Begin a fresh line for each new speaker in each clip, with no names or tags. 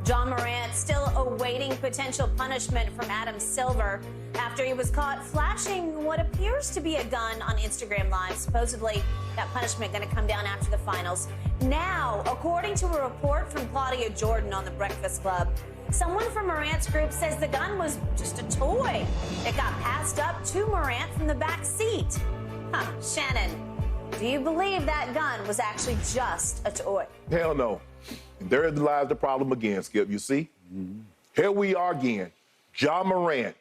John Morant still awaiting potential punishment from Adam Silver after he was caught flashing what appears to be a gun on Instagram Live. Supposedly, that punishment going to come down after the finals. Now, according to a report from Claudia Jordan on The Breakfast Club, someone from Morant's group says the gun was just a toy. It got passed up to Morant from the back seat. Shannon, do you believe that gun was actually just a toy?
Hell no. There lies the problem again, Skip. You see? Here we are again. John Morant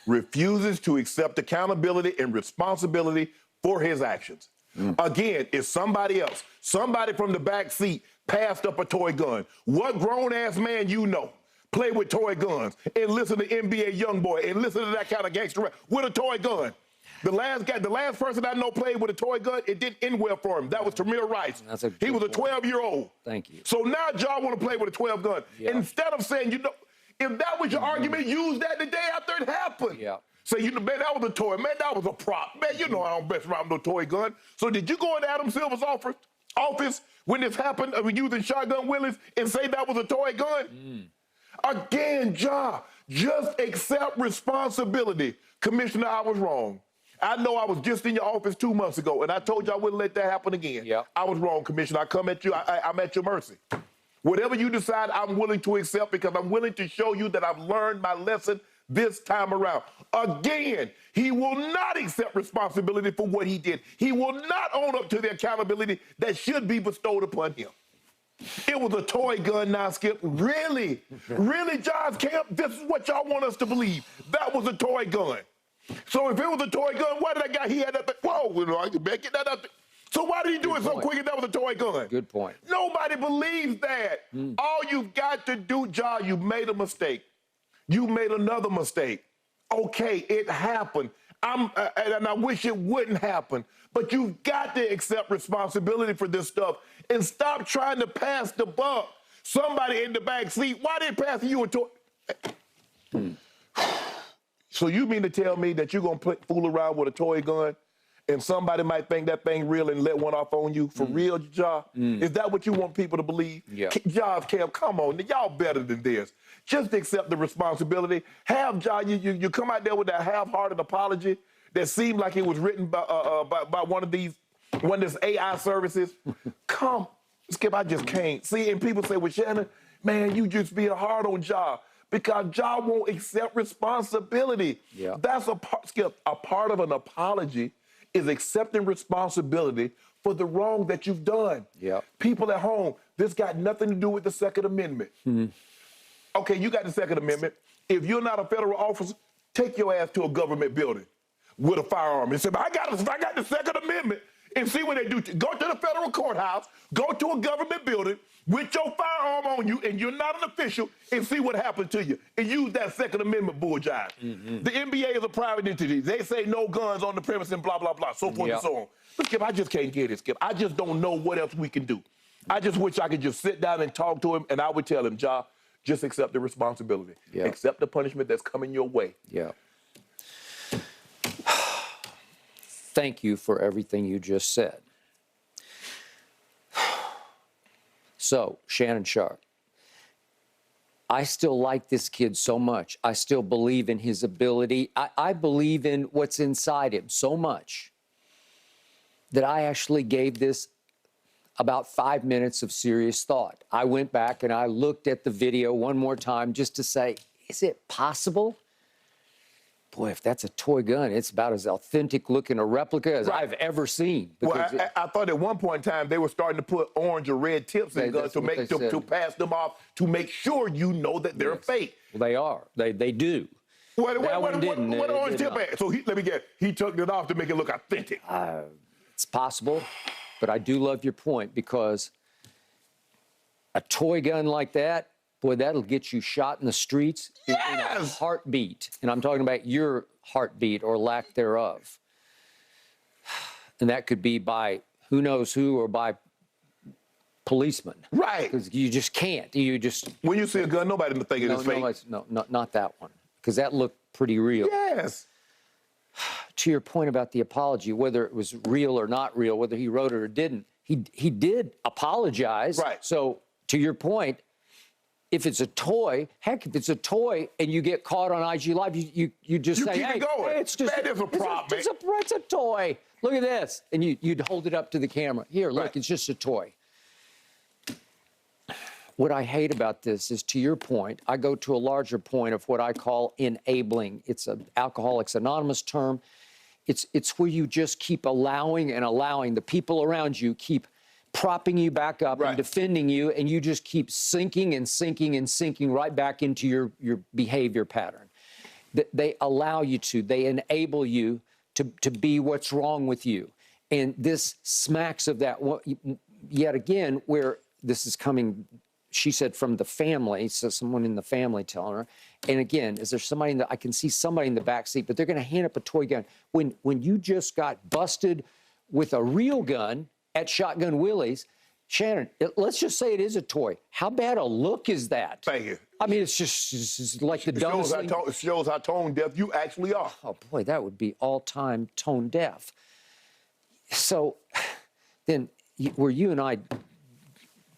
refuses to accept accountability and responsibility for his actions. Again, it's somebody else. Somebody from the back seat passed up a toy gun. What grown-ass man you know play with toy guns and listen to NBA YoungBoy and listen to that kind of gangster rap with a toy gun? The last person I know played with a toy gun, it didn't end well for him. That was Tamir Rice. He was a 12-year-old.
Thank you.
So now John want to play with a 12 gun.
Yeah.
Instead of saying, you know, if that was your argument, use that the day after it happened.
Yeah.
Say, you know, man, that was a toy. Man, that was a prop. Man, you know I don't mess around with no toy gun. So did you go into Adam Silver's office when this happened, using shotgun Willis, and say that was a toy gun? Again, John, just accept responsibility. Commissioner, I was wrong. I know I was just in your office 2 months ago, and I told you I wouldn't let that happen again.
Yep.
I was wrong, Commissioner. I come at you. I'm at your mercy. Whatever you decide, I'm willing to accept because I'm willing to show you that I've learned my lesson this time around. Again, he will not accept responsibility for what he did. He will not own up to the accountability that should be bestowed upon him. It was a toy gun now, Skip. Really? Really, John's camp? This is what y'all want us to believe. That was a toy gun. So if it was a toy gun, why did that guy, he had that thing? Whoa, you know, I can get that up there. So why did he do it so quick if that was a toy gun?
Good point.
Nobody believes that. All you've got to do, John, you made a mistake. You made another mistake. Okay, it happened. And I wish it wouldn't happen. But you've got to accept responsibility for this stuff and stop trying to pass the buck. Somebody in the back seat, why they passing you a toy? So you mean to tell me that you're going to fool around with a toy gun and somebody might think that thing real and let one off on you? For real, Ja? Is that what you want people to believe?
Yeah.
Ja, Cam, come on. Y'all better than this. Just accept the responsibility. Have Ja, you come out there with that half-hearted apology that seemed like it was written by one of these AI services. Come, Skip, I just can't. See, and people say, well, Shannon, man, you just being hard on Ja. Because Ja won't accept responsibility.
Yeah.
That's Skip, a part of an apology is accepting responsibility for the wrong that you've done.
Yeah.
People at home, this got nothing to do with the Second Amendment. Okay, you got the Second Amendment. If you're not a federal officer, take your ass to a government building with a firearm and say, I got the Second Amendment, and see what they do. Go to the federal courthouse, go to a government building with your firearm on you, and you're not an official, and see what happens to you. And use that Second Amendment bulljive. The NBA is a private entity. They say no guns on the premise and blah, blah, blah, so forth and so on. But Skip, I just can't get it, Skip. I just don't know what else we can do. I just wish I could just sit down and talk to him, and I would tell him, Ja, just accept the responsibility.
Yeah.
Accept the punishment that's coming your way.
Yeah. Thank you for everything you just said. So, Shannon Sharpe, I still like this kid so much. I still believe in his ability. I believe in what's inside him so much that I actually gave this about 5 minutes of serious thought. I went back and I looked at the video one more time just to say, is it possible? Boy, if that's a toy gun, it's about as authentic looking a replica as I've ever seen.
Well, I thought at one point in time they were starting to put orange or red tips in guns to pass them off to make sure you know that they're fake.
Well, they are. They do.
What orange tip at? So let me guess. He took it off to make it look authentic.
It's possible, but I do love your point because a toy gun like that, boy, that'll get you shot in the streets in a heartbeat. And I'm talking about your heartbeat or lack thereof. And that could be by who knows who or by policemen.
Right.
Because you just can't.
When you see a gun, nobody think it is fake.
No, not that one. Because that looked pretty real.
Yes.
To your point about the apology, whether it was real or not real, whether he wrote it or didn't, he did apologize.
Right.
So to your point, if it's a toy, heck, if it's a toy and you get caught on IG Live, you just say,
keep
hey,
it going.
hey, it's just
That is a prop,
it's a toy. Look at this. And you'd hold it up to the camera. Here, look,
Right.
it's just a toy. What I hate about this is, to your point, I go to a larger point of what I call enabling. It's an Alcoholics Anonymous term. It's where you just keep allowing and allowing. The people around you keep propping you back up
Right.
and defending you, and you just keep sinking and sinking and sinking right back into your behavior pattern. They allow you to. They enable you to be what's wrong with you. And this smacks of that, yet again, where this is coming, she said, from the family, so someone in the family telling her. And again, is there somebody I can see somebody in the back seat, but they're going to hand up a toy gun. When you just got busted with a real gun at Shotgun Willie's, Shannon, let's just say it is a toy. How bad a look is that?
Thank you.
I mean, it's just like the dumbest thing.
It shows how tone deaf you actually are.
Oh, boy, that would be all-time tone deaf. So then where you and I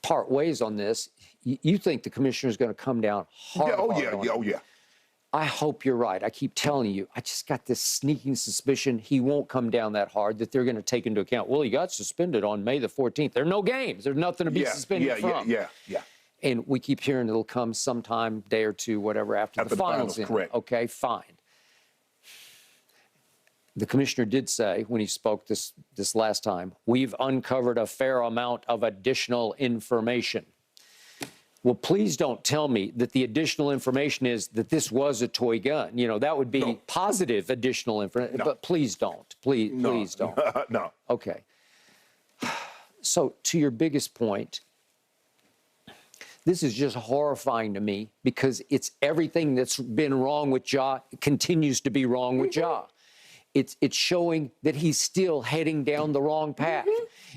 part ways on this, you think the commissioner is going to come down hard?
Oh, yeah.
I hope you're right. I keep telling you, I just got this sneaking suspicion he won't come down that hard, that they're going to take into account, well, he got suspended on May the 14th. There are no games. There's nothing to be suspended from.
Yeah.
And we keep hearing it'll come sometime, day or two, whatever, after the finals.
Correct.
Okay, fine. The commissioner did say, when he spoke this last time, we've uncovered a fair amount of additional information. Well, please don't tell me that the additional information is that this was a toy gun. You know, that would be positive additional information. No. But please don't. Please don't.
No.
Okay. So to your biggest point, this is just horrifying to me because it's everything that's been wrong with Ja continues to be wrong with Ja. It's showing that he's still heading down the wrong path.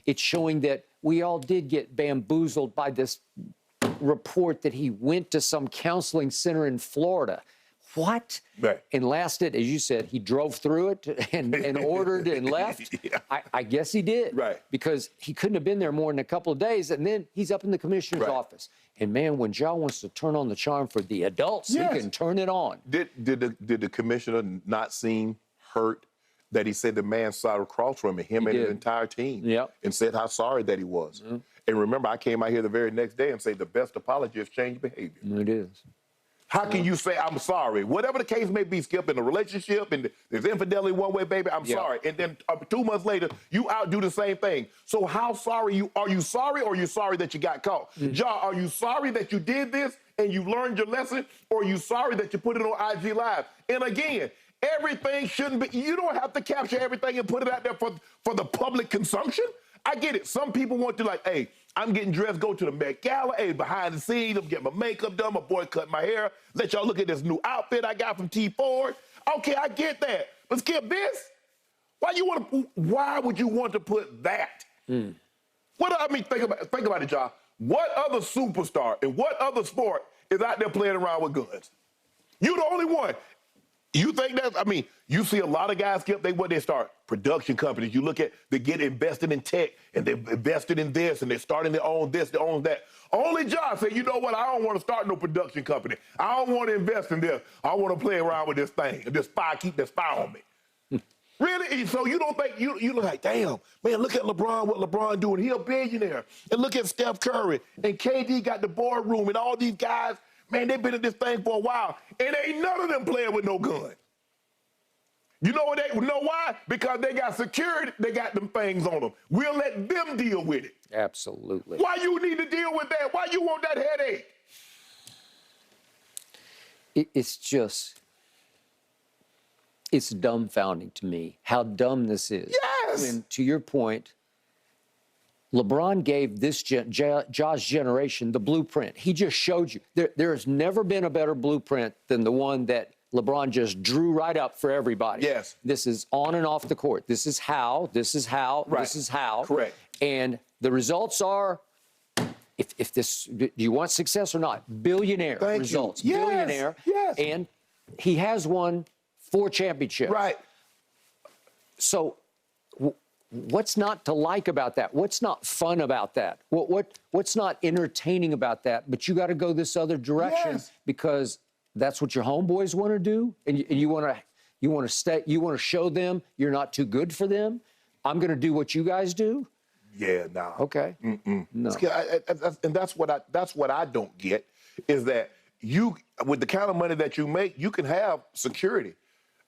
It's showing that we all did get bamboozled by this report that he went to some counseling center in Florida. What?
Right.
And lasted, as you said, he drove through it and ordered and left.
Yeah.
I guess he did.
Right.
Because he couldn't have been there more than a couple of days, and then he's up in the commissioner's office. And man, when Ja wants to turn on the charm for the adults, he can turn it on.
Did the commissioner not seem hurt that he said the man sat across from him and his entire team and said how sorry that he was? And remember, I came out here the very next day and said the best apology is change behavior.
It is.
How can you say, I'm sorry? Whatever the case may be, Skip, in a relationship, and there's infidelity one way, baby, I'm sorry. And then 2 months later, you outdo the same thing. So how sorry are you sorry, or are you sorry that you got caught? Ja, are you sorry that you did this and you learned your lesson, or are you sorry that you put it on IG Live? And again, everything shouldn't be, you don't have to capture everything and put it out there for the public consumption. I get it. Some people want to, like, hey, I'm getting dressed, go to the Met Gala, hey, behind the scenes, I'm getting my makeup done, my boy cut my hair, let y'all look at this new outfit I got from T Ford. Okay, I get that. But Skip, this, why would you want to put that? Think about it, y'all. What other superstar in what other sport is out there playing around with guns? You the only one. You think that's, you see a lot of guys, Skip, they start production companies. You look at, they get invested in tech, and they're invested in this, and they're starting to own this, they own that. Only John said, you know what, I don't want to start no production company. I don't want to invest in this. I want to play around with this thing, and keep this spy on me. Really? So you don't think, you look like, damn, man, look at LeBron, what LeBron doing. He a billionaire. And look at Steph Curry, and KD got the boardroom, and all these guys, man, they've been in this thing for a while, and ain't none of them playing with no gun. You know why? Because they got security, they got them things on them. We'll let them deal with it.
Absolutely.
Why you need to deal with that? Why you want that headache?
It's dumbfounding to me how dumb this is.
Yes!
And to your point, LeBron gave this Ja's generation the blueprint. He just showed you. There has never been a better blueprint than the one that LeBron just drew right up for everybody.
Yes.
This is on and off the court. This is how. Right. This is how.
Correct.
And the results are, if this, do you want success or not? Billionaire results.
Yes.
Billionaire.
Yes.
And he has won 4 championships.
Right.
So what's not to like about that? What's not fun about that? What's not entertaining about that? But you got to go this other direction
Yes.
because that's what your homeboys want to do, and you want to show them you're not too good for them. I'm going to do what you guys do.
Yeah, nah.
Okay. No.
And that's what I don't get is that you, with the kind of money that you make, you can have security.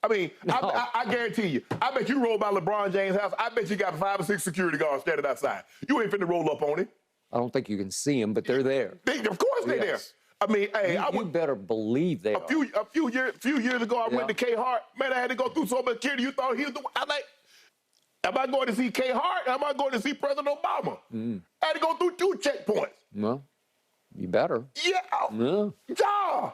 I mean, I guarantee you, I bet you roll by LeBron James' house, I bet you got 5 or 6 security guards standing outside. You ain't finna roll up on him.
I don't think you can see them, but they're there.
Of course they're there. I mean, hey,
You better believe they are.
A few years ago, I went to K Hart. Man, I had to go through so much security. You thought he was the one. I'm like, am I going to see K Hart? Am I going to see President Obama? I had to go through 2 checkpoints.
Well, you better.
Yeah. Ja.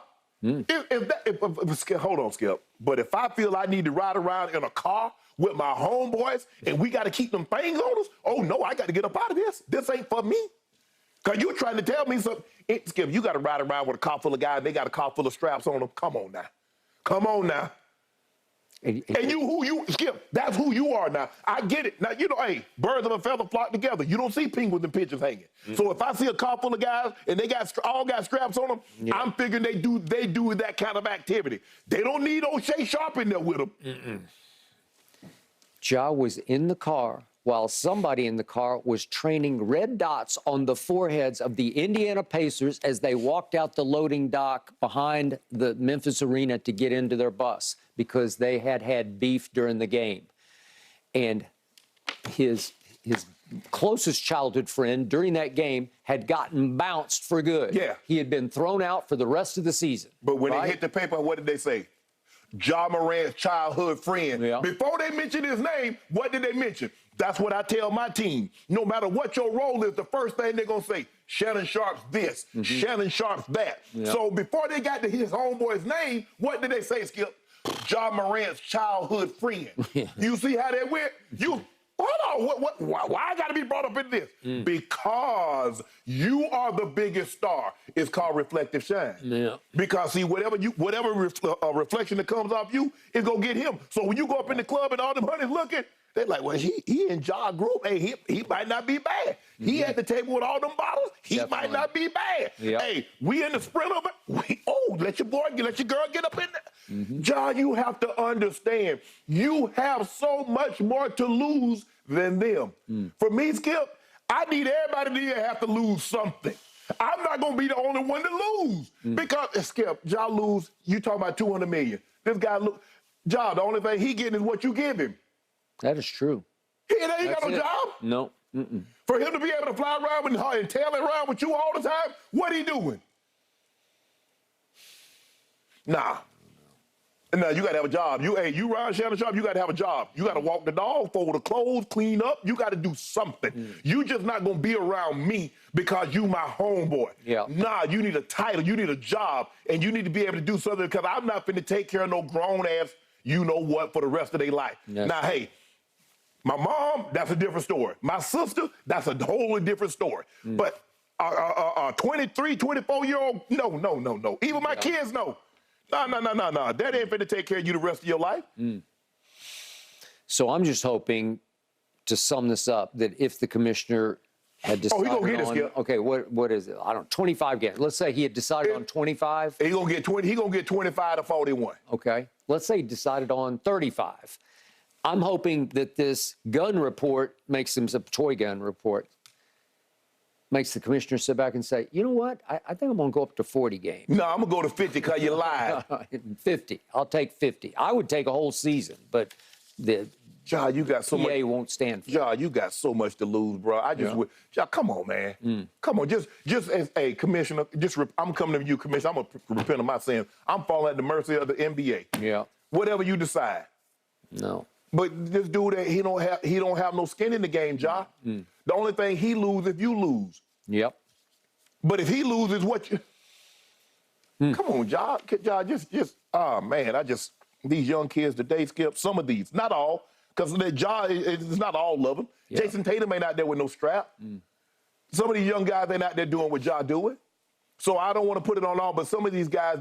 Hold on, Skip. But if I feel I need to ride around in a car with my homeboys and we got to keep them things on us, oh, no, I got to get up out of this. This ain't for me. Because you're trying to tell me something. Skip, you got to ride around with a car full of guys. They got a car full of straps on them. Come on now. Come on now. And Skip, that's who you are now. I get it. Now, you know, hey, birds of a feather flock together. You don't see penguins and pigeons hanging. So if I see a car full of guys and they all got straps on them, I'm figuring they do that kind of activity. They don't need old Shannon Sharpe in there with them.
Ja was in the car while somebody in the car was training red dots on the foreheads of the Indiana Pacers as they walked out the loading dock behind the Memphis Arena to get into their bus because they had beef during the game. And his closest childhood friend during that game had gotten bounced for good.
Yeah.
He had been thrown out for the rest of the season.
But when they hit the paper, what did they say? Ja Morant's childhood friend.
Yeah.
Before they mentioned his name, what did they mention? That's what I tell my team. No matter what your role is, the first thing they're going to say, Shannon Sharpe's this, Shannon Sharpe's that.
Yeah.
So before they got to his homeboy's name, what did they say, Skip? Ja Morant's childhood friend. You see how that went? Hold on, why I got to be brought up in this? Because you are the biggest star. It's called reflective shine.
Yeah.
Because see, whatever reflection that comes off you, it's gonna get him. So when you go up in the club and all them honeys looking, they're like, well, he in Ja group. Hey, he might not be bad. He at the table with all them bottles. He might not be bad.
Yep.
Hey, we in the sprint of it. Let your girl get up in there. Ja, you have to understand, you have so much more to lose than them. For me, Skip, I need everybody to have to lose something. I'm not going to be the only one to lose. Because, Skip, Ja lose, you talking about $200 million. This guy, Ja, the only thing he getting is what you give him.
That is true.
He ain't got no job.
No.
For him to be able to fly around and tail around with you all the time, what he doing? Nah. Now, you got to have a job. You ride Shannon Sharpe, you got to have a job. You got to walk the dog, fold the clothes, clean up. You got to do something. You just not going to be around me because you my homeboy.
Yeah.
Nah, you need a title. You need a job. And you need to be able to do something because I'm not finna take care of no grown-ass you-know-what for the rest of their life.
Yes.
Now, hey, my mom, that's a different story. My sister, that's a wholly different story. But a 23, 24-year-old, no. Even my kids know. No. That ain't finna take care of you the rest of your life.
So I'm just hoping, to sum this up, that if the commissioner had decided
he gonna get
on,
it, Skip.
okay, what is it? I don't 25 games. Let's say he had decided on 25.
He gonna get 20. He gonna get 25 to 41.
Okay. Let's say he decided on 35. I'm hoping that this gun report makes him a toy gun report. Makes the commissioner sit back and say, you know what? I think I'm going to go up to 40 games.
No, I'm going to go to 50 because you lied.
50. I'll take 50. I would take a whole season, but the
Ja, you got so much.
won't stand for it.
Ja, you got so much to lose, bro. Ja, come on, man. Come on, just as a commissioner, I'm coming to you, commissioner. I'm going to repent of my sins. I'm falling at the mercy of the NBA.
Yeah.
Whatever you decide.
No.
But this dude, he don't have no skin in the game, Ja. The only thing he lose if you lose.
Yep.
But if he loses, what you? Come on, Ja. Ja, these young kids today, Skip, some of these, not all, because Ja, it's not all of them.
Yeah.
Jason Tatum ain't out there with no strap. Some of these young guys ain't out there doing what Ja doing. So I don't want to put it on all, but some of these guys,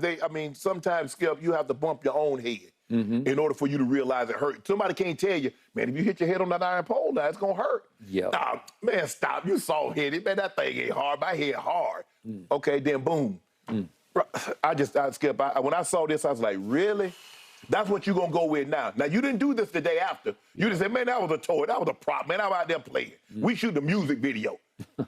sometimes, Skip, you have to bump your own head. in order for you to realize it hurt. Somebody can't tell you, man, if you hit your head on that iron pole, now it's going to hurt.
Yeah.
Nah, man, stop. You soft-headed. Man, that thing ain't hard. My head hard. Okay, then boom. I Skip, when I saw this, I was like, really? That's what you're going to go with now. Now, you didn't do this the day after. You just said, man, that was a toy. That was a prop. Man, I'm out there playing. We shoot the music video.